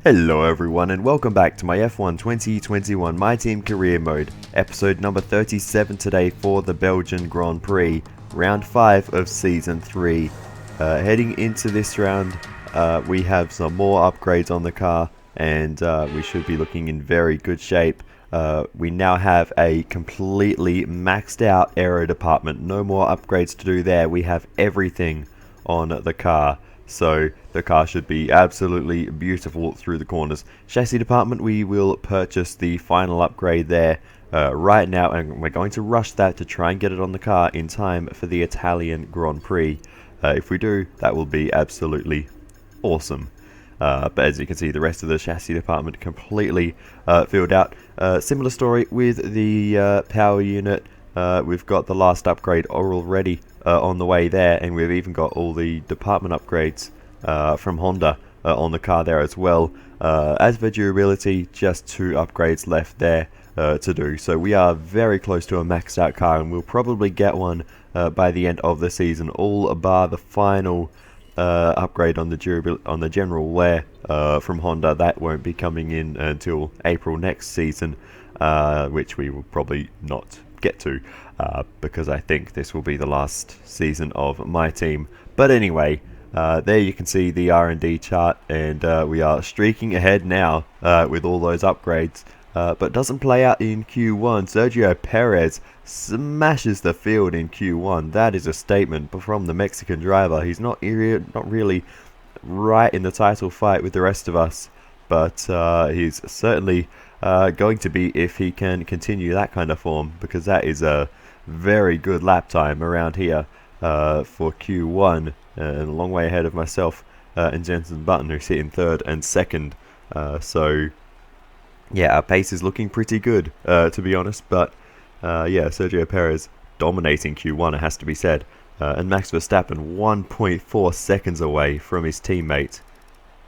Hello everyone and welcome back to my F1 2021 My Team Career Mode, episode number 37 today for the Belgian Grand Prix, round 5 of season 3. Heading into this round, we have some more upgrades on the car and we should be looking in very good shape. We now have a completely maxed out aero department, no more upgrades to do there. We have everything on the car. So the car should be absolutely beautiful through the corners. Chassis department, we will purchase the final upgrade there right now, and we're going to rush that to try and get it on the car in time for the Italian Grand Prix. If we do, that will be absolutely awesome. But as you can see, the rest of the chassis department completely filled out. Similar story with the power unit. We've got the last upgrade already on the way there, and we've even got all the department upgrades from Honda on the car there as well. As for durability, just 2 upgrades left there to do, so we are very close to a maxed out car, and we'll probably get one by the end of the season, all bar the final upgrade on the general wear from Honda. That won't be coming in until April next season, which we will probably not get to because I think this will be the last season of my team. But anyway, there you can see the R&D chart, and we are streaking ahead now with all those upgrades, but doesn't play out in Q1. Sergio Perez smashes the field in Q1. That is a statement from the Mexican driver. He's not really right in the title fight with the rest of us, but he's certainly going to be if he can continue that kind of form, because that is a very good lap time around here for Q1, and a long way ahead of myself and Jensen Button, who sit in 3rd and 2nd. So yeah, our pace is looking pretty good, to be honest. But yeah, Sergio Perez dominating Q1, it has to be said, and Max Verstappen 1.4 seconds away from his teammate.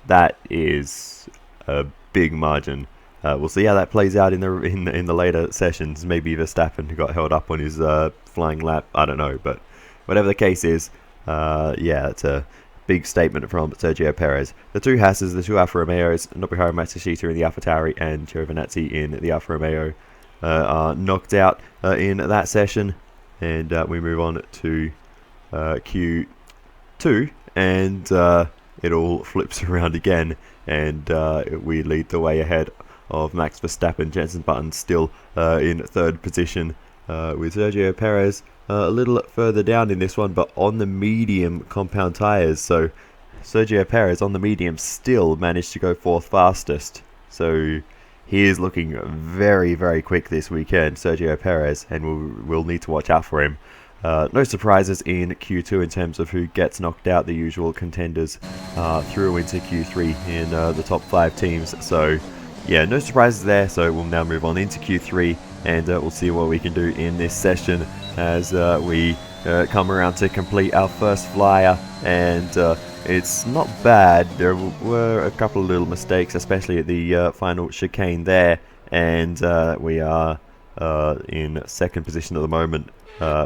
That is a big margin. We'll see how that plays out in the later sessions. Maybe Verstappen got held up on his flying lap, I don't know, but whatever the case is, yeah, it's a big statement from Sergio Perez. The 2 Hasses, the 2 Alfa Romeos, Nobuharu Matsushita in the AlphaTauri and Giovinazzi in the Alfa Romeo are knocked out in that session, and we move on to Q2, and it all flips around again, and we lead the way ahead of Max Verstappen. Jensen Button still in 3rd position, with Sergio Perez a little further down in this one, but on the medium compound tyres. So Sergio Perez on the medium still managed to go 4th fastest. So he is looking very, very quick this weekend, Sergio Perez, and we'll need to watch out for him. No surprises in Q2 in terms of who gets knocked out. The usual contenders through into Q3 in the top 5 teams. So yeah, no surprises there. So we'll now move on into Q3, and we'll see what we can do in this session as we come around to complete our first flyer. And it's not bad. There were a couple of little mistakes, especially at the final chicane there, and we are in 2nd position at the moment,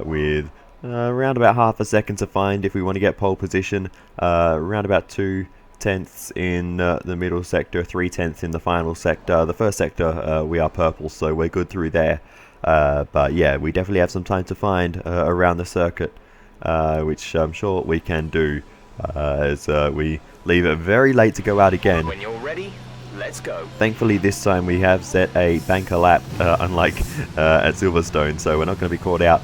with around about half a second to find if we want to get pole position. Around about 2/10 in the middle sector, 3/10 in the final sector. The first sector, we are purple, so we're good through there. But yeah, we definitely have some time to find around the circuit, which I'm sure we can do, as we leave it very late to go out again. When you're ready, let's go. Thankfully this time we have set a banker lap, unlike at Silverstone, so we're not going to be caught out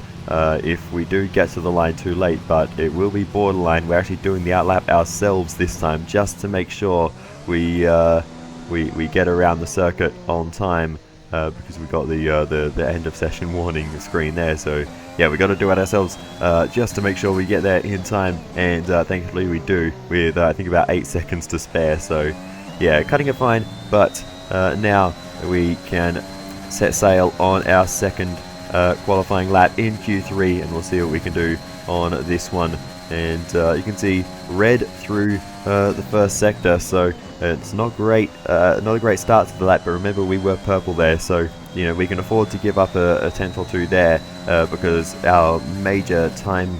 if we do get to the line too late, but it will be borderline. We're actually doing the outlap ourselves this time, just to make sure we get around the circuit on time, because we got the end of session warning screen there. So yeah, we got to do it ourselves just to make sure we get there in time, and thankfully we do, with I think about 8 seconds to spare. So yeah, cutting it fine, but now we can set sail on our 2nd qualifying lap in Q3, and we'll see what we can do on this one. And you can see red through the 1st sector, so it's not great, not a great start to the lap. But remember, we were purple there, so you know we can afford to give up a tenth or two there, because our major time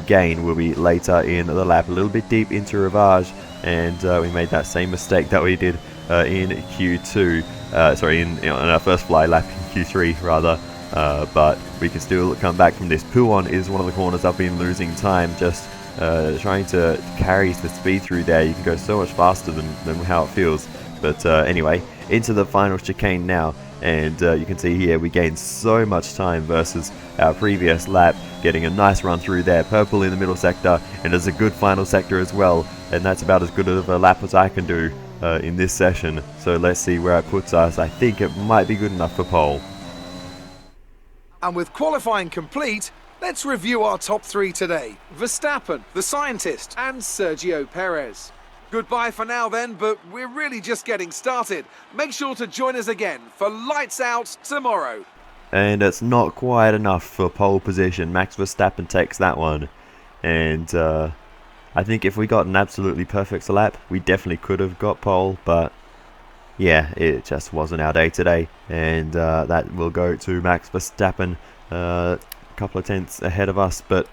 gain will be later in the lap, a little bit deep into Rivage, and we made that same mistake that we did in Q2, sorry, in our first fly lap in Q3 rather, but we can still come back from this. Pouon is one of the corners I've been losing time, just trying to carry the speed through there. You can go so much faster than how it feels. But anyway, into the final chicane now, and you can see here we gained so much time versus our previous lap, getting a nice run through there. Purple in the middle sector, and there's a good final sector as well, and that's about as good of a lap as I can do in this session. So let's see where it puts us. I think it might be good enough for pole. And with qualifying complete, let's review our top three today. Verstappen, the scientist, and Sergio Perez. Goodbye for now then, but we're really just getting started. Make sure to join us again for Lights Out tomorrow. And it's not quite enough for pole position. Max Verstappen takes that one. And I think if we got an absolutely perfect lap, we definitely could have got pole, but yeah, it just wasn't our day today. And that will go to Max Verstappen, a couple of tenths ahead of us, but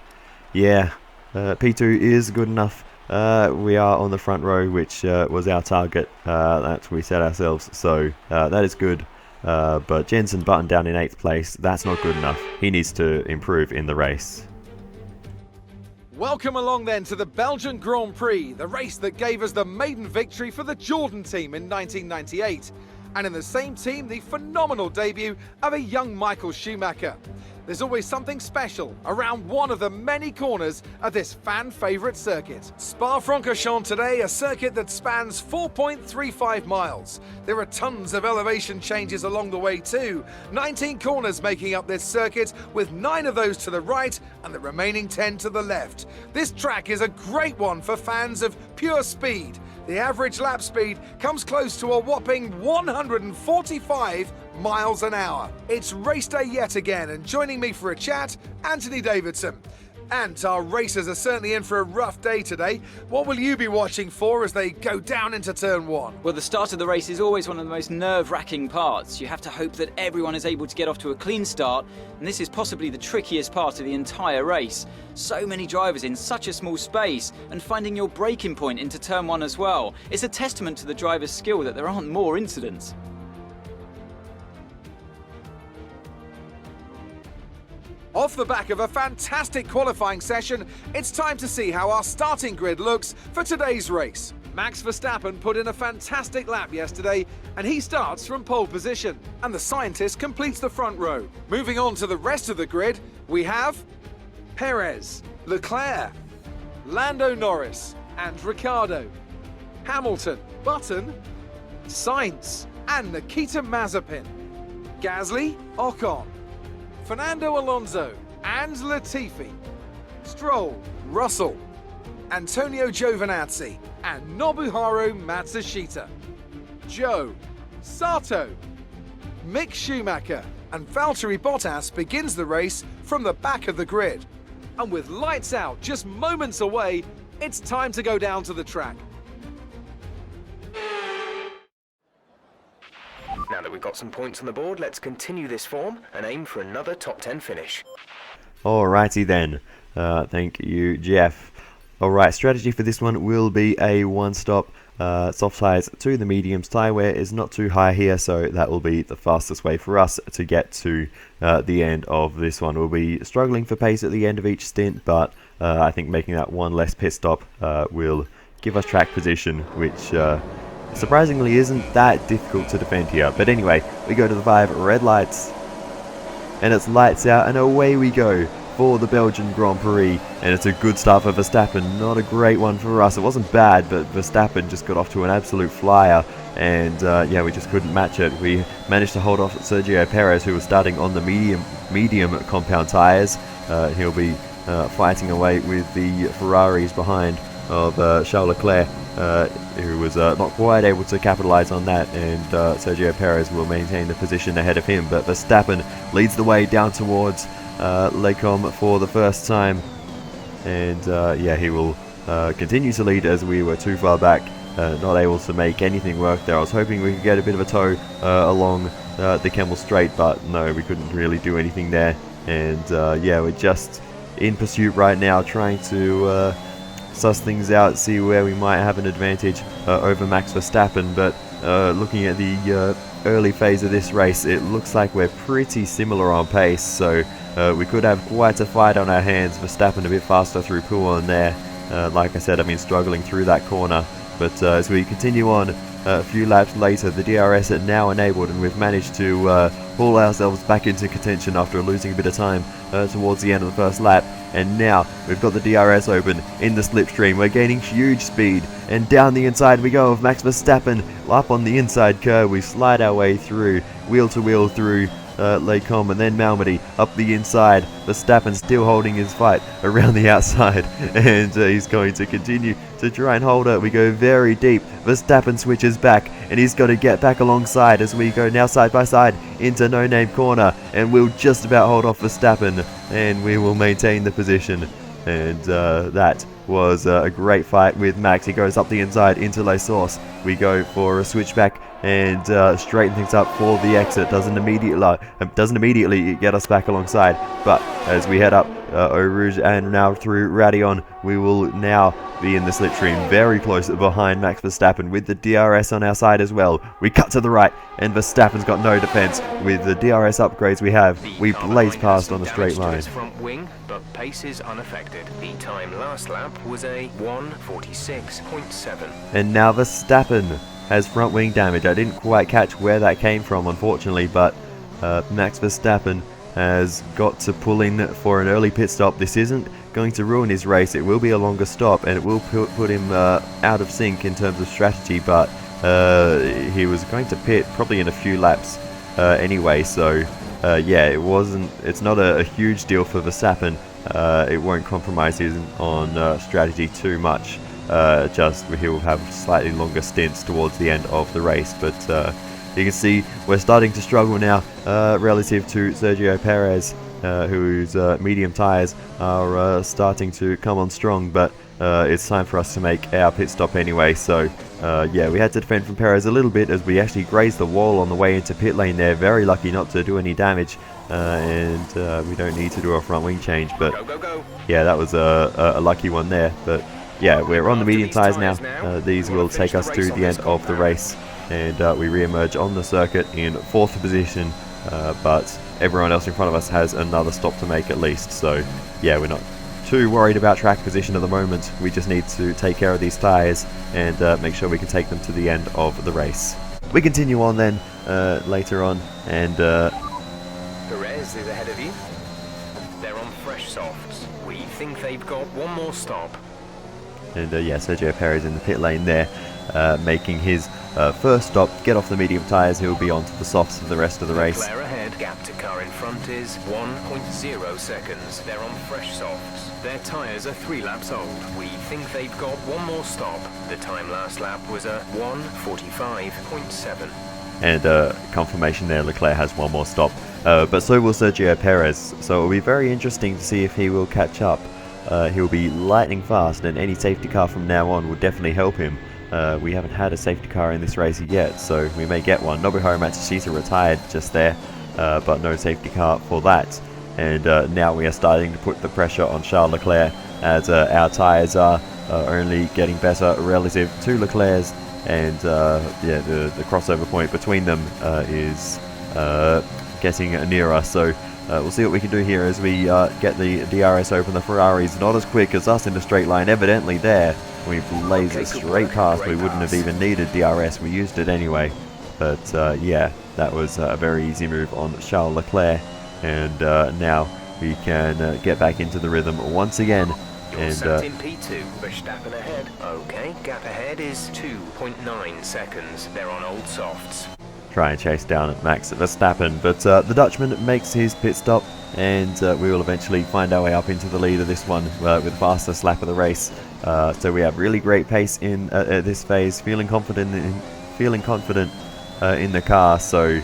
yeah, P2 is good enough. We are on the front row, which was our target that we set ourselves, so that is good. But Jensen Button down in 8th place, that's not good enough. He needs to improve in the race. Welcome along then to the Belgian Grand Prix, the race that gave us the maiden victory for the Jordan team in 1998. And in the same team, the phenomenal debut of a young Michael Schumacher. There's always something special around one of the many corners of this fan-favourite circuit. Spa-Francorchamps today, a circuit that spans 4.35 miles. There are tons of elevation changes along the way too. 19 corners making up this circuit, with 9 of those to the right and the remaining 10 to the left. This track is a great one for fans of pure speed. The average lap speed comes close to a whopping 145 miles an hour. It's race day yet again, and joining me for a chat, Anthony Davidson. And our racers are certainly in for a rough day today. What will you be watching for as they go down into turn 1? Well, the start of the race is always one of the most nerve-wracking parts. You have to hope that everyone is able to get off to a clean start, and this is possibly the trickiest part of the entire race. So many drivers in such a small space, and finding your braking point into turn 1 as well. It's a testament to the driver's skill that there aren't more incidents. Off the back of a fantastic qualifying session, it's time to see how our starting grid looks for today's race. Max Verstappen put in a fantastic lap yesterday, and he starts from pole position, and the scientist completes the front row. Moving on to the rest of the grid, we have Perez, Leclerc, Lando Norris, and Ricciardo, Hamilton, Button, Sainz, and Nikita Mazepin, Gasly, Ocon, Fernando Alonso and Latifi, Stroll, Russell, Antonio Giovinazzi and Nobuharu Matsushita, Joe, Sato, Mick Schumacher and Valtteri Bottas begins the race from the back of the grid. And with lights out just moments away, it's time to go down to the track. Now that we've got some points on the board, let's continue this form and aim for another top 10 finish. Alrighty then. Thank you, Jeff. Alright, strategy for this one will be a one-stop soft tyres to the mediums. Tyre wear is not too high here, so that will be the fastest way for us to get to the end of this one. We'll be struggling for pace at the end of each stint, but I think making that one less pit stop will give us track position, which surprisingly isn't that difficult to defend here. But anyway, we go to the 5 red lights, and it's lights out, and away we go for the Belgian Grand Prix. And it's a good start for Verstappen, not a great one for us. It wasn't bad, but Verstappen just got off to an absolute flyer, and yeah, we just couldn't match it. We managed to hold off Sergio Perez, who was starting on the medium compound tyres. He'll be fighting away with the Ferraris behind of Charles Leclerc, who was not quite able to capitalise on that, and Sergio Perez will maintain the position ahead of him. But Verstappen leads the way down towards Lecom for the first time, and yeah, he will continue to lead as we were too far back, not able to make anything work there. I was hoping we could get a bit of a tow along the Kemmel Straight, but no, we couldn't really do anything there. And yeah, we're just in pursuit right now, trying to suss things out, see where we might have an advantage over Max Verstappen. But looking at the early phase of this race, it looks like we're pretty similar on pace, so we could have quite a fight on our hands. Verstappen a bit faster through Podium there. Like I said, I've been struggling through that corner, but as we continue on a few laps later, the DRS are now enabled, and we've managed to haul ourselves back into contention after losing a bit of time towards the end of the first lap. And now we've got the DRS open in the slipstream. We're gaining huge speed, and down the inside we go of Max Verstappen. Up on the inside curve, we slide our way through, wheel to wheel through Lecombe and then Malmedy up the inside. Verstappen still holding his fight around the outside, and he's going to continue to try and hold it. We go very deep. Verstappen switches back, and he's got to get back alongside as we go now side by side into No Name Corner, and we'll just about hold off Verstappen, and we will maintain the position. And that was a great fight with Max. He goes up the inside into Les Sources. We go for a switchback and straighten things up for the exit. Doesn't immediately get us back alongside, but as we head up Eau Rouge and now through Radion, we will now be in the slipstream, very close behind Max Verstappen with the DRS on our side as well. We cut to the right, and Verstappen's got no defense. With the DRS upgrades we have, we blaze past on a straight line. Front wing, but pace is unaffected. The time last lap was a 1:46.7. And now Verstappen has front wing damage. I didn't quite catch where that came from, unfortunately, but Max Verstappen has got to pull in for an early pit stop. This isn't going to ruin his race. It will be a longer stop, and it will put him out of sync in terms of strategy, but he was going to pit probably in a few laps anyway, so yeah, it's not a huge deal for Verstappen. It won't compromise his on strategy too much. Just he'll have slightly longer stints towards the end of the race, but you can see we're starting to struggle now relative to Sergio Perez, whose medium tyres are starting to come on strong, but it's time for us to make our pit stop anyway. So yeah, we had to defend from Perez a little bit as we actually grazed the wall on the way into pit lane there. Very lucky not to do any damage, and we don't need to do a front wing change, but yeah, that was a lucky one there. But yeah, we're on the medium tyres now. These will take us to the end of the race, and we re-emerge on the circuit in 4th position, but everyone else in front of us has another stop to make at least. So yeah, we're not too worried about track position at the moment. We just need to take care of these tyres and make sure we can take them to the end of the race. We continue on then later on, and Perez is ahead of you. They're on fresh softs. We think they've got one more stop. And yeah, Sergio Perez in the pit lane there, making his first stop. Get off the medium tyres, he'll be on to the softs for the rest of the race. Leclerc ahead, gap to car in front is 1.0 seconds. They're on fresh softs. Their tyres are 3 laps old. We think they've got one more stop. The time last lap was a 1:45.7. And confirmation there, Leclerc has one more stop, but so will Sergio Perez, so it'll be very interesting to see if he will catch up. He'll be lightning fast, and any safety car from now on will definitely help him. We haven't had a safety car in this race yet, so we may get one. Nobuhiro Matsushita retired just there, but no safety car for that. And now we are starting to put the pressure on Charles Leclerc, as our tyres are only getting better relative to Leclerc's, and yeah, the crossover point between them is getting nearer. So we'll see what we can do here as we get the DRS open. The Ferrari's not as quick as us in the straight line, evidently there. We blazed it straight past. We wouldn't have even needed DRS. We used it anyway. But yeah, that was a very easy move on Charles Leclerc. And now we can get back into the rhythm once again. You're sat in P2, Verstappen ahead. Okay, gap ahead is 2.9 seconds. They're on old softs. Try and chase down Max Verstappen, but the Dutchman makes his pit stop, and we will eventually find our way up into the lead of this one with the fastest lap of the race. So we have really great pace in this phase, feeling confident in the car. So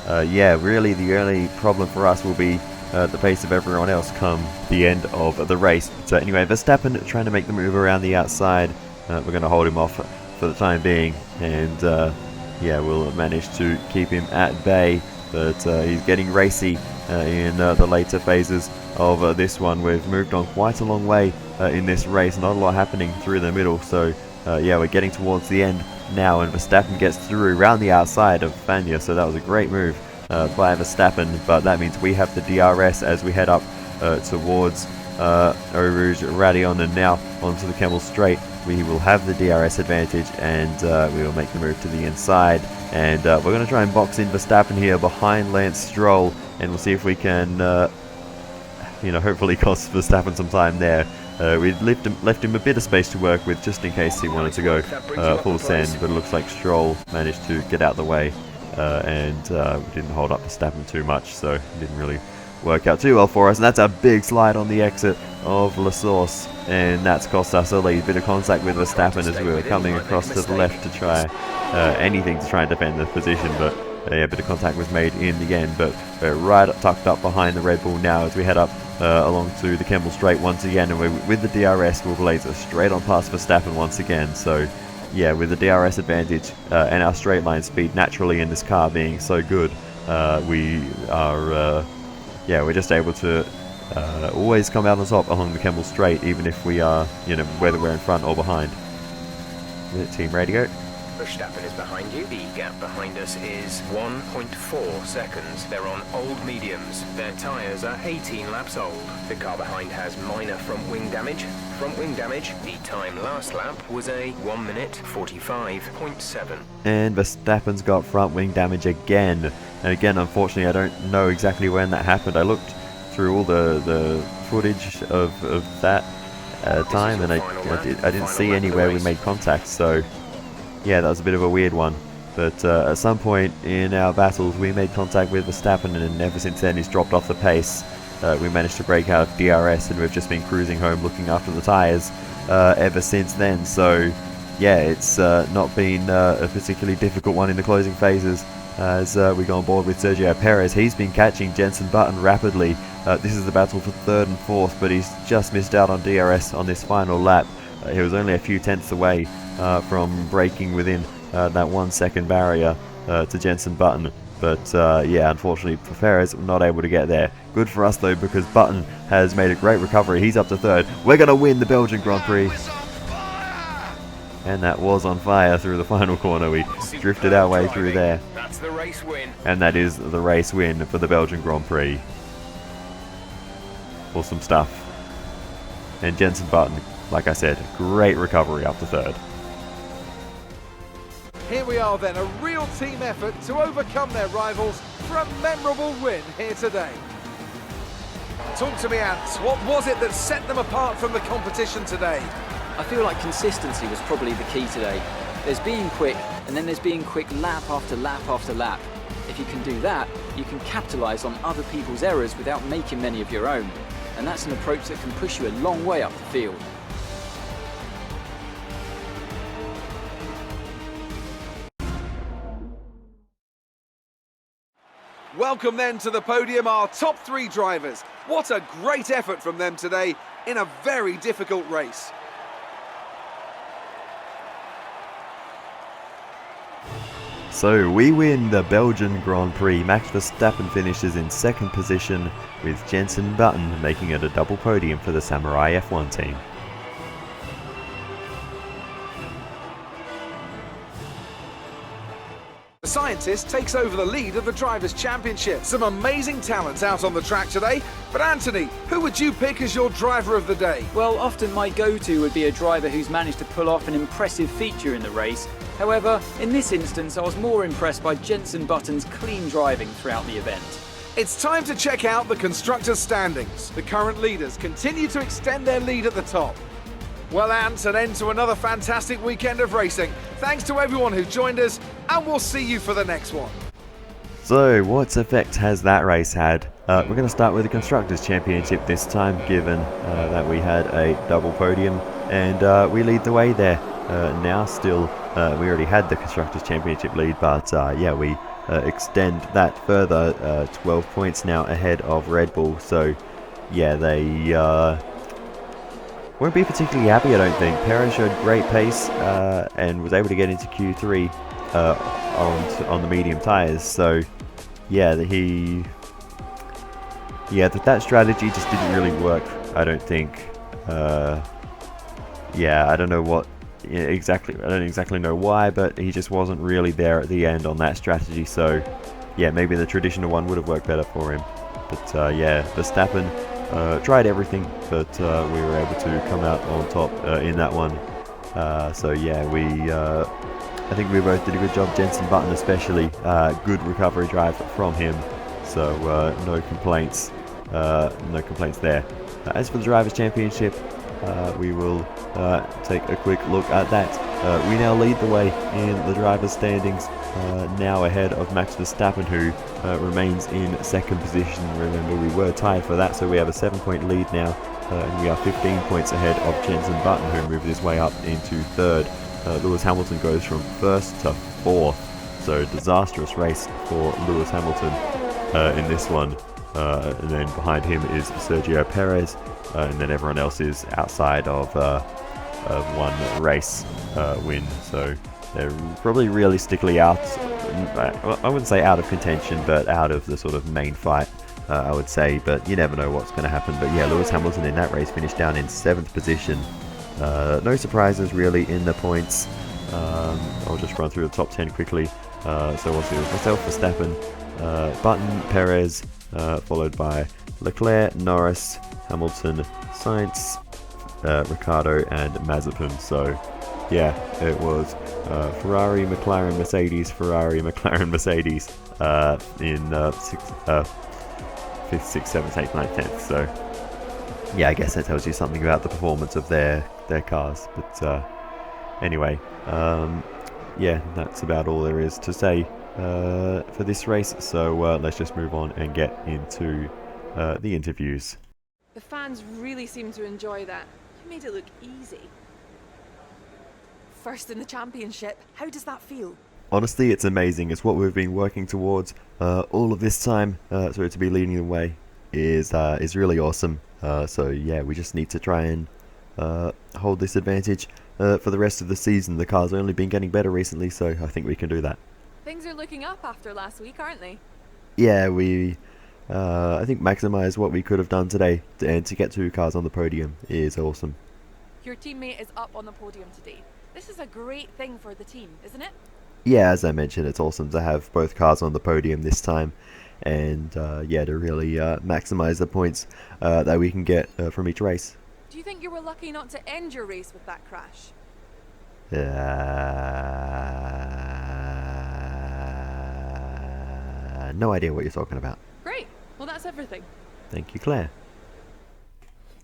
yeah, really the only problem for us will be the pace of everyone else come the end of the race. So anyway, Verstappen trying to make the move around the outside. We're going to hold him off for the time being, and yeah, we'll manage to keep him at bay, but he's getting racy in the later phases of this one. We've moved on quite a long way in this race, not a lot happening through the middle, so yeah, we're getting towards the end now, and Verstappen gets through around the outside of Fania, so that was a great move by Verstappen, but that means we have the DRS as we head up towards Eau Rouge Radion, and now onto the Kemmel Straight. We will have the DRS advantage, and we will make the move to the inside, and we're going to try and box in Verstappen here behind Lance Stroll, and we'll see if we can hopefully cost Verstappen some time there. We left him a bit of space to work with just in case he wanted to go full send, but it looks like Stroll managed to get out of the way, and we didn't hold up Verstappen too much, so it didn't really work out too well for us. And that's a big slide on the exit of La Source, and that's cost us a lead. Bit of contact with Verstappen as we were coming across to the left to try anything to try and defend the position, but yeah, a bit of contact was made in the end. But we're right tucked up behind the Red Bull now as we head up along to the Kemmel Straight once again, and with the DRS we'll blaze straight on past Verstappen once again. So yeah, with the DRS advantage and our straight line speed naturally in this car being so good, we are we're just able to always come out on top along the Kemmel Straight, even if we are, whether we're in front or behind. Team radio. Verstappen is behind you. The gap behind us is 1.4 seconds. They're on old mediums. Their tyres are 18 laps old. The car behind has minor front wing damage. Front wing damage. The time last lap was a 1 minute 45.7. And Verstappen's got front wing damage again. And again, unfortunately, I don't know exactly when that happened. I looked through all the footage of that time, and I didn't see anywhere we made contact. So yeah, that was a bit of a weird one. But at some point in our battles, we made contact with Verstappen, and ever since then he's dropped off the pace. We managed to break out of DRS, and we've just been cruising home looking after the tyres ever since then. So yeah, it's not been a particularly difficult one in the closing phases as we go on board with Sergio Perez. He's been catching Jenson Button rapidly. This is the battle for third and fourth, but he's just missed out on DRS on this final lap. He was only a few tenths away from breaking within that 1 second barrier to Jenson Button. But yeah, unfortunately for Perez, we're not able to get there. Good for us though, because Button has made a great recovery. He's up to third. We're going to win the Belgian Grand Prix. And that was on fire through the final corner. We drifted our way through there. That's the race win. And that is the race win for the Belgian Grand Prix. Awesome stuff. And Jenson Button, like I said, great recovery up to third. Here we are then, a real team effort to overcome their rivals for a memorable win here today. Talk to me, Ants. What was it that set them apart from the competition today? I feel like consistency was probably the key today. There's being quick, and then there's being quick lap after lap after lap. If you can do that, you can capitalise on other people's errors without making many of your own. And that's an approach that can push you a long way up the field. Welcome then to the podium, our top three drivers. What a great effort from them today in a very difficult race. So we win the Belgian Grand Prix. Max Verstappen finishes in second position, with Jenson Button making it a double podium for the Samurai F1 team. The scientist takes over the lead of the Drivers' Championship. Some amazing talents out on the track today. But Anthony, who would you pick as your driver of the day? Well, often my go-to would be a driver who's managed to pull off an impressive feature in the race. However, in this instance, I was more impressed by Jenson Button's clean driving throughout the event. It's time to check out the constructors' standings. The current leaders continue to extend their lead at the top. Well, Ant, an end to another fantastic weekend of racing. Thanks to everyone who joined us, and we'll see you for the next one. So, what effect has that race had? We're going to start with the Constructors' Championship this time, given that we had a double podium, and we lead the way there. Now, still, we already had the Constructors' Championship lead, but yeah, we extend that further, 12 points now ahead of Red Bull. So, yeah, they won't be particularly happy, I don't think. Perez showed great pace and was able to get into Q3 on the medium tyres. So, yeah, he yeah, that strategy just didn't really work, I don't think. Yeah, I don't know what exactly, I don't exactly know why, but he just wasn't really there at the end on that strategy, so yeah, maybe the traditional one would have worked better for him. But yeah, Verstappen tried everything, but we were able to come out on top in that one. So yeah, I think we both did a good job, Jenson Button especially, good recovery drive from him, so no complaints there. As for the Drivers' Championship, we will take a quick look at that. We now lead the way in the drivers' standings, now ahead of Max Verstappen, who remains in second position. Remember, we were tied for that, so we have a 7-point lead now, and we are 15 points ahead of Jenson Button, who moved his way up into third. Lewis Hamilton goes from first to fourth, so disastrous race for Lewis Hamilton in this one. And then behind him is Sergio Perez, and then everyone else is outside of one race win, so they're probably realistically out, I wouldn't say out of contention, but out of the sort of main fight, I would say, but you never know what's going to happen. But yeah, Lewis Hamilton in that race finished down in 7th position. No surprises really in the points. I'll just run through the top 10 quickly. So we'll see, it was myself, Verstappen, Button, Perez, followed by Leclerc, Norris, Hamilton, Sainz, Ricciardo and Mazepin. So yeah, it was Ferrari, McLaren, Mercedes, Ferrari, McLaren, Mercedes in 5th, 6th, 7th, 8th, 9th, 10th. So yeah, I guess that tells you something about the performance of their cars. But anyway, yeah, that's about all there is to say for this race. So let's just move on and get into the interviews. The fans really seem to enjoy that. You made it look easy. First in the championship, how does that feel? Honestly, it's amazing. It's what we've been working towards all of this time. So to be leading the way is really awesome. So yeah, we just need to try and hold this advantage for the rest of the season. The car's only been getting better recently, so I think we can do that. Things are looking up after last week, aren't they? Yeah, we I think maximise what we could have done today, and to get 2 cars on the podium is awesome. Your teammate is up on the podium today. This is a great thing for the team, isn't it? Yeah, as I mentioned, it's awesome to have both cars on the podium this time, and yeah, to really maximise the points that we can get from each race. Do you think you were lucky not to end your race with that crash? No idea what you're talking about. Great. Well, that's everything. Thank you, Claire.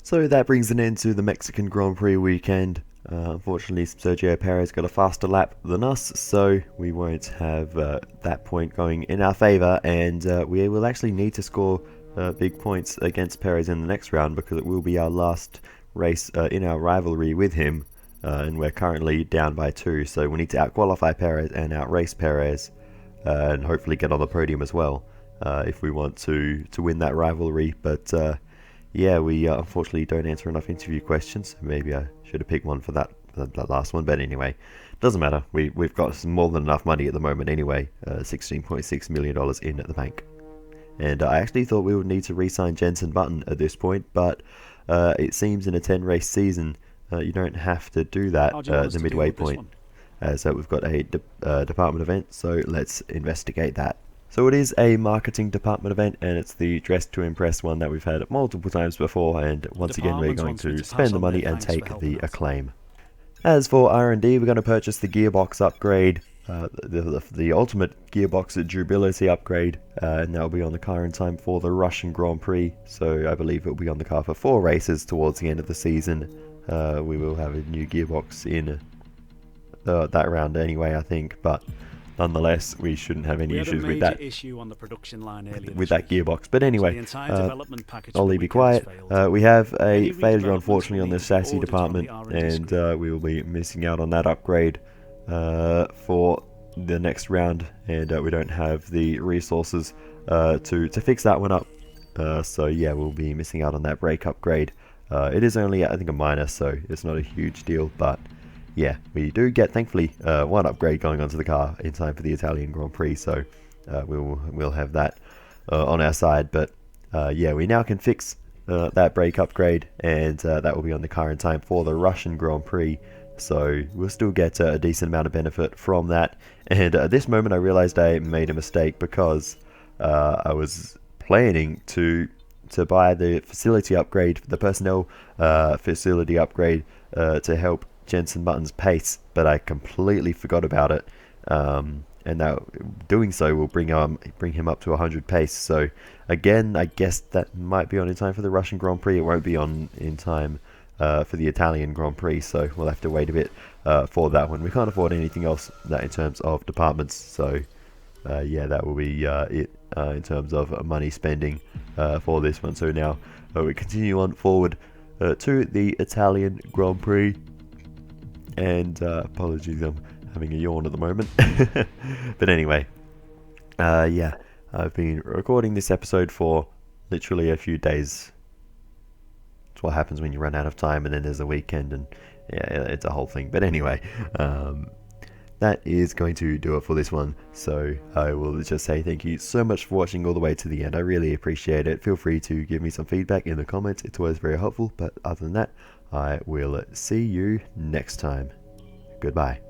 So that brings an end to the Mexican Grand Prix weekend. Unfortunately, Sergio Perez got a faster lap than us, so we won't have that point going in our favour, and we will actually need to score big points against Perez in the next round, because it will be our last race in our rivalry with him, and we're currently down by 2, so we need to out-qualify Perez and out-race Perez, and hopefully get on the podium as well, if we want to win that rivalry. But yeah, we unfortunately don't answer enough interview questions. Maybe I should have picked one for that last one, but anyway, doesn't matter. We've got more than enough money at the moment anyway, $16.6 million in at the bank. And I actually thought we would need to re-sign Jenson Button at this point, but it seems in a 10-race season you don't have to do that at the midway point. So we've got a department event, so let's investigate that. So it is a marketing department event, and it's the Dress to Impress one that we've had multiple times before, and once again we're going to spend the money and take the acclaim. As for R&D, we're going to purchase the gearbox upgrade, the ultimate gearbox durability upgrade, and that will be on the car in time for the Russian Grand Prix, so I believe it will be on the car for 4 races towards the end of the season. We will have a new gearbox in that round anyway, I think, but nonetheless, we shouldn't have any issues with that issue on the production line with that gearbox. But anyway, I'll leave you quiet. We have a failure, unfortunately, on the chassis department, and we will be missing out on that upgrade for the next round, and we don't have the resources to fix that one up. So yeah, we'll be missing out on that brake upgrade. It is only, I think, a minor, so it's not a huge deal, but yeah, we do get, thankfully, one upgrade going onto the car in time for the Italian Grand Prix, so we'll have that on our side. But yeah, we now can fix that brake upgrade, and that will be on the car in time for the Russian Grand Prix. So we'll still get a decent amount of benefit from that. And at this moment I realized I made a mistake, because I was planning to buy the facility upgrade, the personnel facility upgrade, to help Jenson Button's pace, but I completely forgot about it. And now doing so will bring him up to 100 pace. So again, I guess that might be on in time for the Russian Grand Prix. It won't be on in time for the Italian Grand Prix, so we'll have to wait a bit for that one. We can't afford anything else that in terms of departments, so yeah, that will be it in terms of money spending for this one. So now we continue on forward to the Italian Grand Prix, and apologies, I'm having a yawn at the moment. But anyway, yeah, I've been recording this episode for literally a few days. It's what happens when you run out of time, and then there's a weekend, and yeah, it's a whole thing. But anyway, that is going to do it for this one. So I will just say thank you so much for watching all the way to the end. I really appreciate it. Feel free to give me some feedback in the comments. It's always very helpful. But other than that, I will see you next time. Goodbye.